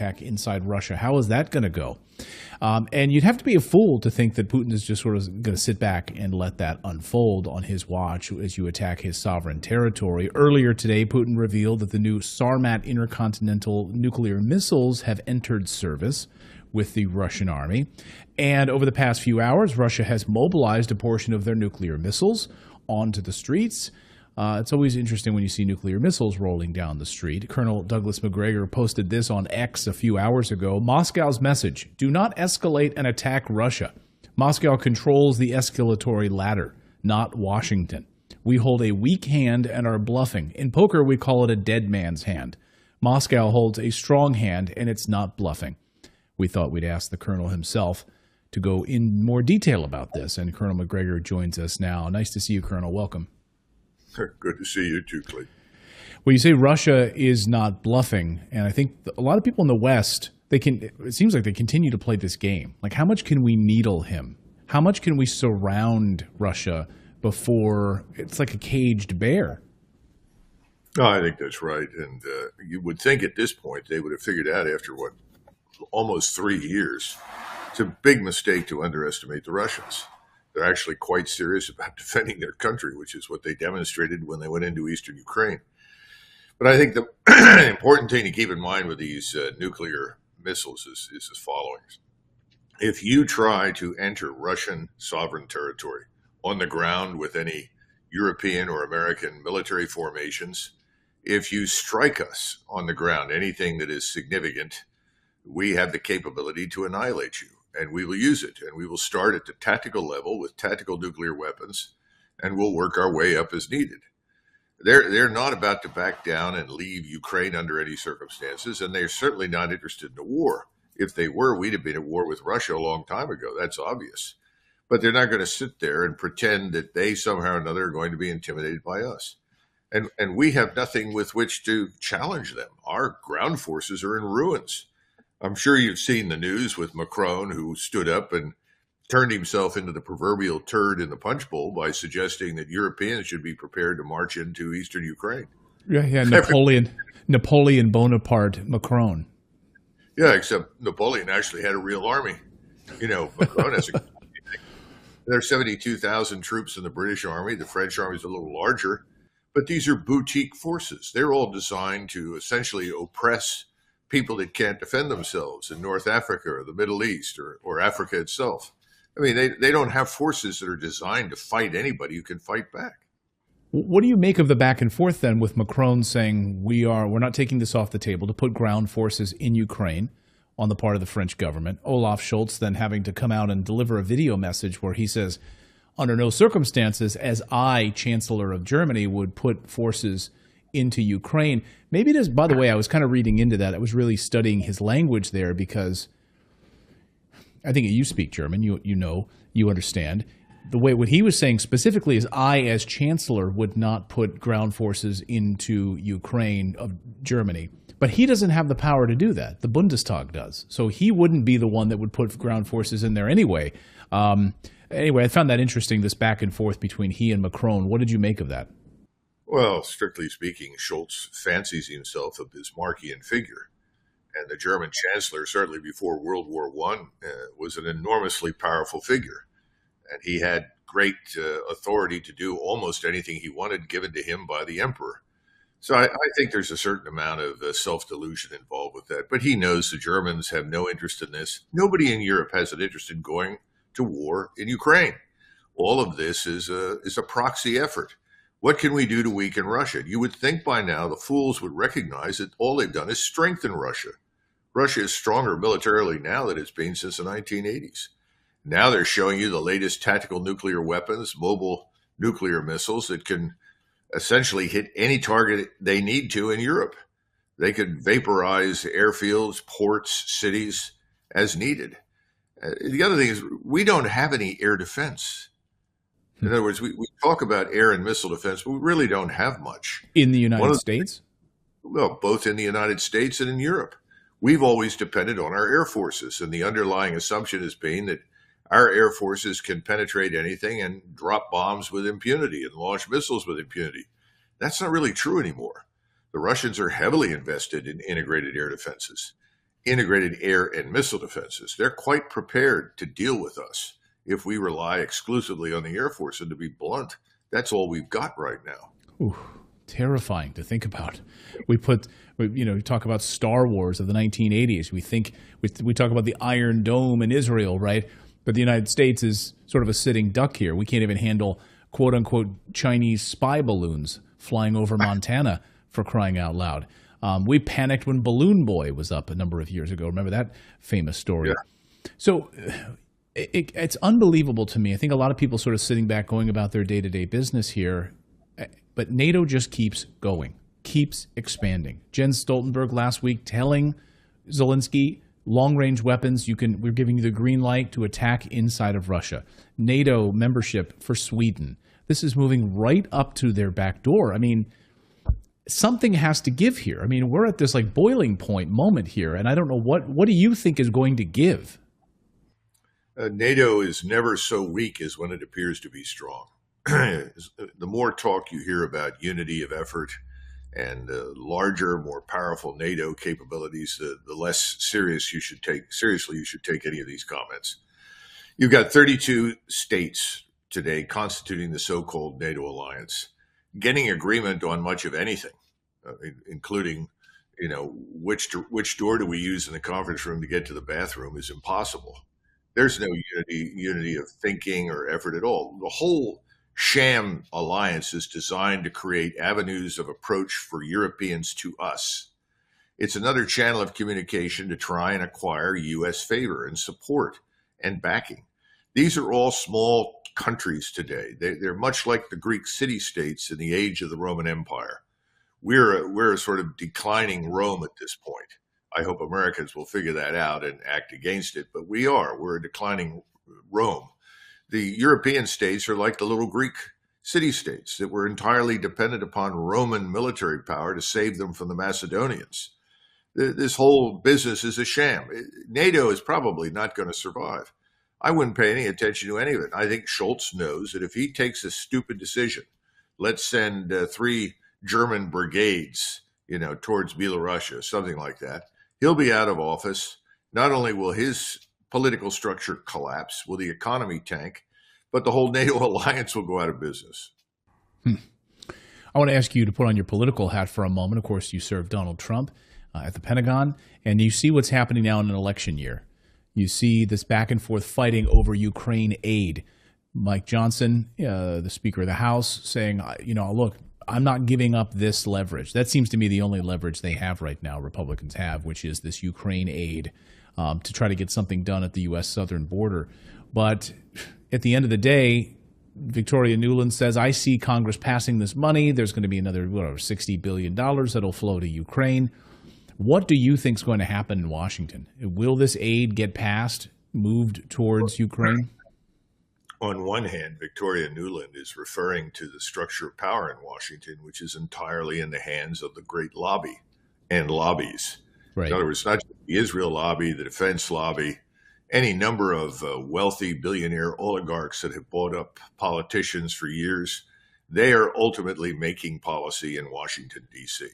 attack inside Russia. How is that going to go? And you'd have to be a fool to think that Putin is just sort of going to sit back and let that unfold on his watch as you attack his sovereign territory. Earlier today, Putin revealed that the new Sarmat intercontinental nuclear missiles have entered service with the Russian army. And over the past few hours, Russia has mobilized a portion of their nuclear missiles onto the streets. It's always interesting when you see nuclear missiles rolling down the street. Colonel Douglas Macgregor posted this on X a few hours ago. Moscow's message: do not escalate and attack Russia. Moscow controls the escalatory ladder, not Washington. We hold a weak hand and are bluffing. In poker, we call it a dead man's hand. Moscow holds a strong hand, and it's not bluffing. We thought we'd ask the colonel himself to go in more detail about this, and Colonel Macgregor joins us now. Nice to see you, Colonel. Welcome. Good to see you too, Clayton. Well, you say Russia is not bluffing, and I think a lot of people in the West, it seems like they continue to play this game. Like, how much can we needle him? How much can we surround Russia before it's like a caged bear? No, I think that's right. And you would think at this point they would have figured out after, almost 3 years. It's a big mistake to underestimate the Russians. They're actually quite serious about defending their country, which is what they demonstrated when they went into eastern Ukraine. But I think the important thing to keep in mind with these nuclear missiles is as following. If you try to enter Russian sovereign territory on the ground with any European or American military formations, if you strike us on the ground, anything that is significant, we have the capability to annihilate you. And we will use it, and we will start at the tactical level with tactical nuclear weapons, and we'll work our way up as needed. They're not about to back down and leave Ukraine under any circumstances, and they're certainly not interested in a war. If they were, we'd have been at war with Russia a long time ago. That's obvious. But they're not going to sit there and pretend that they somehow or another are going to be intimidated by us. And we have nothing with which to challenge them. Our ground forces are in ruins. I'm sure you've seen the news with Macron, who stood up and turned himself into the proverbial turd in the punch bowl by suggesting that Europeans should be prepared to march into eastern Ukraine. Yeah, Napoleon Bonaparte Macron. Yeah, except Napoleon actually had a real army. Macron has there are 72,000 troops in the British army. The French army is a little larger, but these are boutique forces. They're all designed to essentially oppress people that can't defend themselves in North Africa or the Middle East or Africa itself. I mean, they don't have forces that are designed to fight anybody who can fight back. What do you make of the back and forth then with Macron saying we're not taking this off the table to put ground forces in Ukraine on the part of the French government? Olaf Scholz then having to come out and deliver a video message where he says, under no circumstances as I, Chancellor of Germany, would put forces into Ukraine. Maybe it is, by the way, I was kind of reading into that. I was really studying his language there because I think you speak German, you understand. The way what he was saying specifically is I, as Chancellor, would not put ground forces into Ukraine of Germany. But he doesn't have the power to do that. The Bundestag does. So he wouldn't be the one that would put ground forces in there anyway. Anyway, I found that interesting, this back and forth between he and Macron. What did you make of that? Well, strictly speaking, Scholz fancies himself a Bismarckian figure. And the German chancellor, certainly before World War I, was an enormously powerful figure. And he had great authority to do almost anything he wanted given to him by the emperor. So I think there's a certain amount of self-delusion involved with that. But he knows the Germans have no interest in this. Nobody in Europe has an interest in going to war in Ukraine. All of this is a proxy effort. What can we do to weaken Russia? You would think by now the fools would recognize that all they've done is strengthen Russia. Russia is stronger militarily now than it's been since the 1980s. Now they're showing you the latest tactical nuclear weapons, mobile nuclear missiles that can essentially hit any target they need to in Europe. They could vaporize airfields, ports, cities as needed. The other thing is we don't have any air defense. In other words, we talk about air and missile defense, but we really don't have much. In the United States? Well, both in the United States and in Europe. We've always depended on our air forces, and the underlying assumption has been that our air forces can penetrate anything and drop bombs with impunity and launch missiles with impunity. That's not really true anymore. The Russians are heavily invested in integrated air defenses. integrated air and missile defenses. They're quite prepared to deal with us if we rely exclusively on the Air Force. And to be blunt, that's all we've got right now. Ooh, terrifying to think about. We talk about Star Wars of the 1980s. We talk about the Iron Dome in Israel, right? But the United States is sort of a sitting duck here. We can't even handle quote unquote Chinese spy balloons flying over Montana, for crying out loud. We panicked when Balloon Boy was up a number of years ago. Remember that famous story? Yeah. So it's unbelievable to me. I think a lot of people sort of sitting back going about their day-to-day business here, but NATO just keeps going, keeps expanding. Jens Stoltenberg last week telling Zelensky, long-range weapons, we're giving you the green light to attack inside of Russia. NATO membership for Sweden. This is moving right up to their back door. I mean, something has to give here. I mean, we're at this like boiling point moment here, and I don't know what do you think is going to give? NATO is never so weak as when it appears to be strong. The more talk you hear about unity of effort and larger, more powerful NATO capabilities, the less seriously you should take any of these comments. You've got 32 states today constituting the so-called NATO alliance. Getting agreement on much of anything, including, which door do we use in the conference room to get to the bathroom, is impossible. There's no unity of thinking or effort at all. The whole sham alliance is designed to create avenues of approach for Europeans to us. It's another channel of communication to try and acquire U.S. favor and support and backing. These are all small countries today. They're much like the Greek city-states in the age of the Roman Empire. We're a sort of declining Rome at this point. I hope Americans will figure that out and act against it, but we're a declining Rome. The European states are like the little Greek city-states that were entirely dependent upon Roman military power to save them from the Macedonians. This whole business is a sham. NATO is probably not going to survive. I wouldn't pay any attention to any of it. I think Scholz knows that if he takes a stupid decision, let's send 3 German brigades, towards Belarus, something like that, he'll be out of office. Not only will his political structure collapse, will the economy tank, but the whole NATO alliance will go out of business. I want to ask you to put on your political hat for a moment. Of course, you served Donald Trump at the Pentagon, and you see what's happening now in an election year. You see this back and forth fighting over Ukraine aid. Mike Johnson, the Speaker of the House, saying, look, I'm not giving up this leverage. That seems to me the only leverage they have right now, Republicans have, which is this Ukraine aid to try to get something done at the U.S. southern border. But at the end of the day, Victoria Nuland says, I see Congress passing this money. There's going to be another $60 billion that'll flow to Ukraine. What do you think is going to happen in Washington? Will this aid get passed, moved towards Ukraine? On one hand, Victoria Nuland is referring to the structure of power in Washington, which is entirely in the hands of the great lobby and lobbies. Right. In other words, not just the Israel lobby, the defense lobby, any number of wealthy billionaire oligarchs that have bought up politicians for years. They are ultimately making policy in Washington, D.C.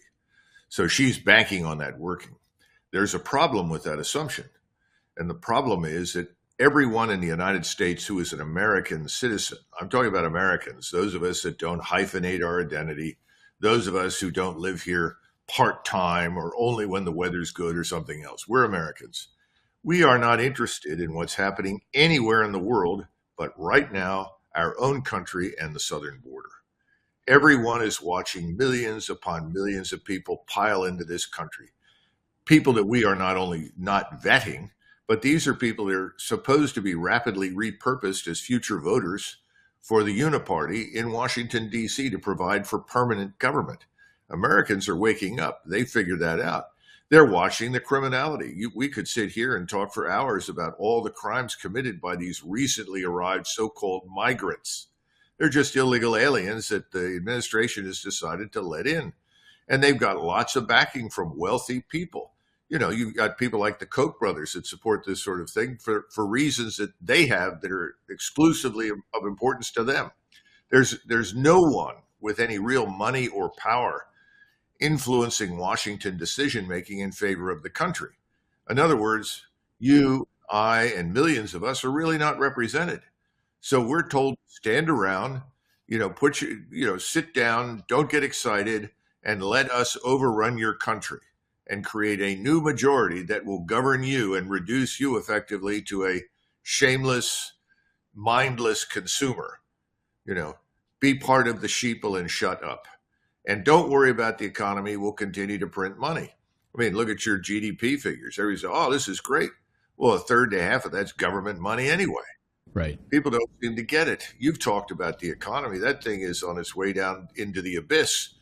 So she's banking on that working. There's a problem with that assumption. And the problem is that everyone in the United States who is an American citizen, I'm talking about Americans, those of us that don't hyphenate our identity, those of us who don't live here part-time or only when the weather's good or something else, we're Americans. We are not interested in what's happening anywhere in the world, but right now, our own country and the southern border. Everyone is watching millions upon millions of people pile into this country. People that we are not only not vetting, but these are people that are supposed to be rapidly repurposed as future voters for the uniparty in Washington, D.C. to provide for permanent government. Americans are waking up. They figured that out. They're watching the criminality. We could sit here and talk for hours about all the crimes committed by these recently arrived so-called migrants. They're just illegal aliens that the administration has decided to let in. And they've got lots of backing from wealthy people. You've got people like the Koch brothers that support this sort of thing for reasons that they have that are exclusively of importance to them. There's no one with any real money or power influencing Washington decision-making in favor of the country. In other words, you, I, and millions of us are really not represented. So we're told stand around, sit down, don't get excited, and let us overrun your country and create a new majority that will govern you and reduce you effectively to a shameless, mindless consumer. Be part of the sheeple and shut up. And don't worry about the economy. We'll continue to print money. I mean, look at your GDP figures. Everybody says, oh, this is great. Well, a third to half of that's government money anyway. Right. People don't seem to get it. You've talked about the economy. That thing is on its way down into the abyss.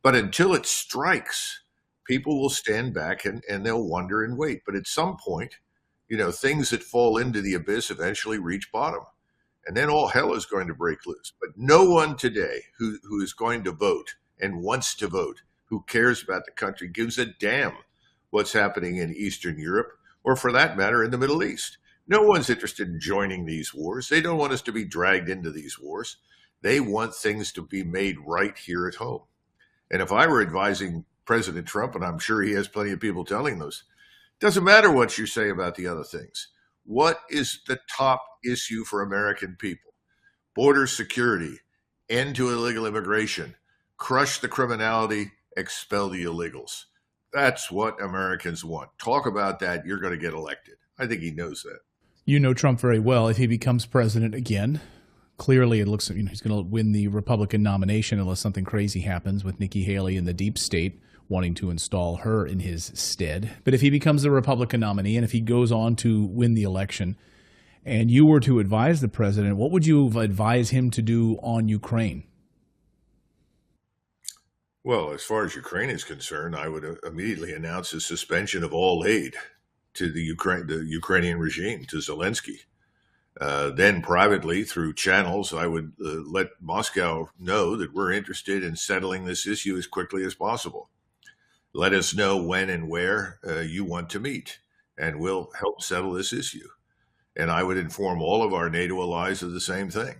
But until it strikes, people will stand back and they'll wonder and wait. But at some point, things that fall into the abyss eventually reach bottom. And then all hell is going to break loose. But no one today who is going to vote and wants to vote, who cares about the country, gives a damn what's happening in Eastern Europe, or for that matter, in the Middle East. No one's interested in joining these wars. They don't want us to be dragged into these wars. They want things to be made right here at home. And if I were advising President Trump, and I'm sure he has plenty of people telling those, doesn't matter what you say about the other things. What is the top issue for American people? Border security, end to illegal immigration, crush the criminality, expel the illegals. That's what Americans want. Talk about that, you're going to get elected. I think he knows that. You know Trump very well. If he becomes president again, clearly it looks like he's going to win the Republican nomination unless something crazy happens with Nikki Haley and the deep state wanting to install her in his stead. But if he becomes the Republican nominee and if he goes on to win the election and you were to advise the president, what would you advise him to do on Ukraine? Well, as far as Ukraine is concerned, I would immediately announce a suspension of all aid to the Ukrainian regime, to Zelensky. Then privately, through channels, I would let Moscow know that we're interested in settling this issue as quickly as possible. Let us know when and where you want to meet, and we'll help settle this issue. And I would inform all of our NATO allies of the same thing.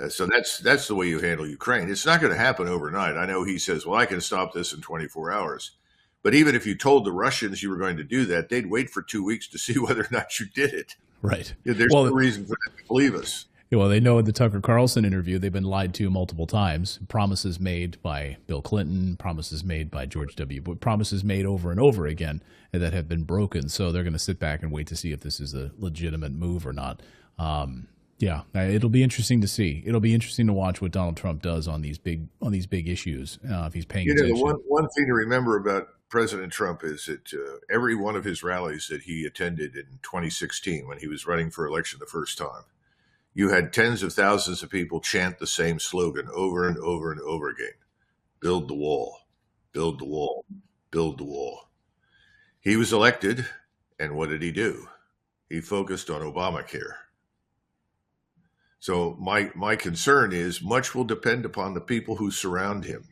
So that's the way you handle Ukraine. It's not going to happen overnight. I know he says, well, I can stop this in 24 hours. But even if you told the Russians you were going to do that, they'd wait for 2 weeks to see whether or not you did it. Right. There's no reason for them to believe us. Well, they know in the Tucker Carlson interview, they've been lied to multiple times. Promises made by Bill Clinton, promises made by George W. Bush, promises made over and over again that have been broken. So they're going to sit back and wait to see if this is a legitimate move or not. Yeah, it'll be interesting to see. It'll be interesting to watch what Donald Trump does on these big issues. If he's paying attention. The one thing to remember about President Trump is that every one of his rallies that he attended in 2016, when he was running for election the first time, you had tens of thousands of people chant the same slogan over and over and over again: "Build the wall, build the wall, build the wall." He was elected, and what did he do? He focused on Obamacare. So my concern is much will depend upon the people who surround him,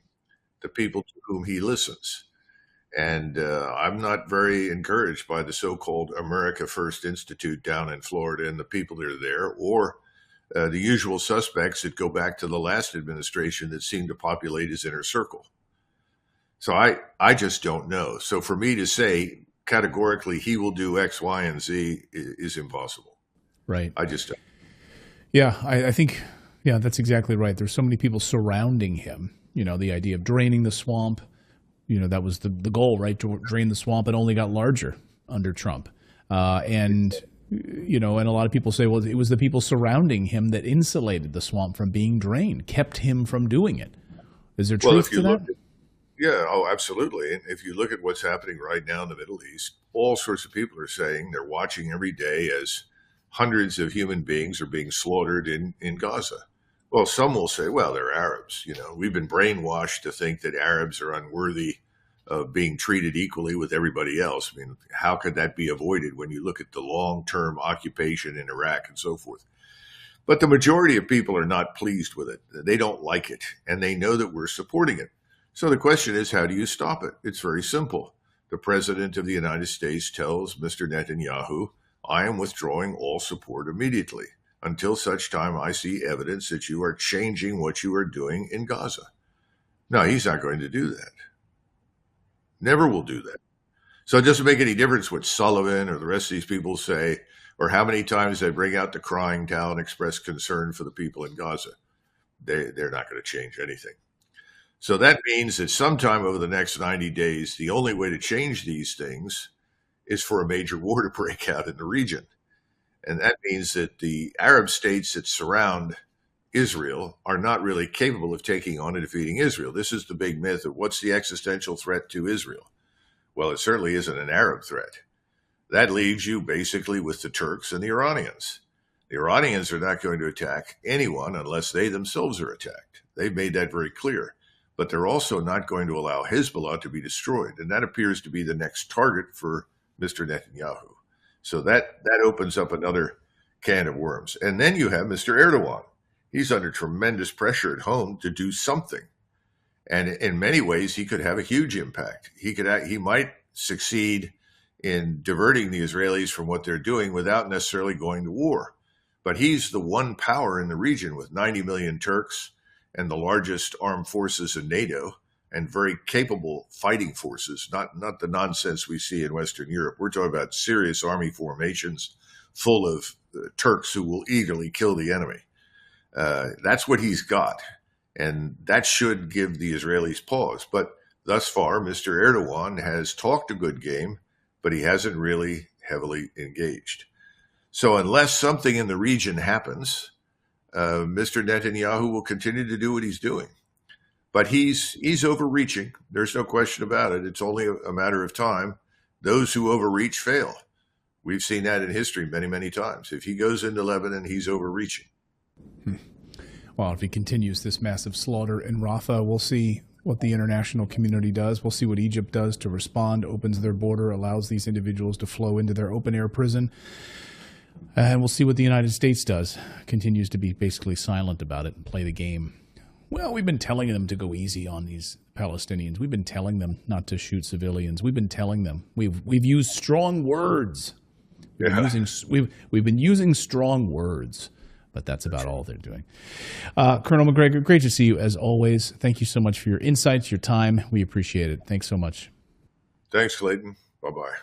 the people to whom he listens. And I'm not very encouraged by the so-called America First Institute down in Florida and the people that are there, or the usual suspects that go back to the last administration that seem to populate his inner circle. So I just don't know. So for me to say categorically he will do X, Y, and Z is impossible. Right. I just don't. Yeah, I think, that's exactly right. There's so many people surrounding him. The idea of draining the swamp, that was the goal, right? To drain the swamp. It only got larger under Trump. And a lot of people say, well, it was the people surrounding him that insulated the swamp from being drained, kept him from doing it. Is there truth to that? Absolutely. And if you look at what's happening right now in the Middle East, all sorts of people are saying they're watching every day as hundreds of human beings are being slaughtered in Gaza. Well, some will say, well, they're Arabs. We've been brainwashed to think that Arabs are unworthy of being treated equally with everybody else. I mean, how could that be avoided when you look at the long-term occupation in Iraq and so forth? But the majority of people are not pleased with it. They don't like it, and they know that we're supporting it. So the question is, how do you stop it? It's very simple. The President of the United States tells Mr. Netanyahu, I am withdrawing all support immediately until such time I see evidence that you are changing what you are doing in Gaza. No, he's not going to do that. Never will do that. So it doesn't make any difference what Sullivan or the rest of these people say, or how many times they bring out the crying towel and express concern for the people in Gaza. They're not going to change anything. So that means that sometime over the next 90 days, the only way to change these things is for a major war to break out in the region. And that means that the Arab states that surround Israel are not really capable of taking on and defeating Israel. This is the big myth of what's the existential threat to Israel. Well, it certainly isn't an Arab threat. That leaves you basically with the Turks and the Iranians. The Iranians are not going to attack anyone unless they themselves are attacked. They've made that very clear. But they're also not going to allow Hezbollah to be destroyed. And that appears to be the next target for Mr. Netanyahu. So that opens up another can of worms. And then you have Mr. Erdogan. He's under tremendous pressure at home to do something. And in many ways, he could have a huge impact. He might succeed in diverting the Israelis from what they're doing without necessarily going to war. But he's the one power in the region with 90 million Turks and the largest armed forces in NATO and very capable fighting forces, not the nonsense we see in Western Europe. We're talking about serious army formations full of Turks who will eagerly kill the enemy. That's what he's got. And that should give the Israelis pause. But thus far, Mr. Erdogan has talked a good game, but he hasn't really heavily engaged. So unless something in the region happens, Mr. Netanyahu will continue to do what he's doing. But he's overreaching. There's no question about it. It's only a matter of time. Those who overreach fail. We've seen that in history many, many times. If he goes into Lebanon, he's overreaching. Well, if he continues this massive slaughter in Rafah, we'll see what the international community does. We'll see what Egypt does to respond, opens their border, allows these individuals to flow into their open-air prison. And we'll see what the United States does. Continues to be basically silent about it and play the game. Well, we've been telling them to go easy on these Palestinians. We've been telling them not to shoot civilians. We've been telling them. We've used strong words. Yeah. We've been using strong words. But that's about all they're doing. Colonel Macgregor, great to see you as always. Thank you so much for your insights, your time. We appreciate it. Thanks so much. Thanks, Clayton. Bye-bye.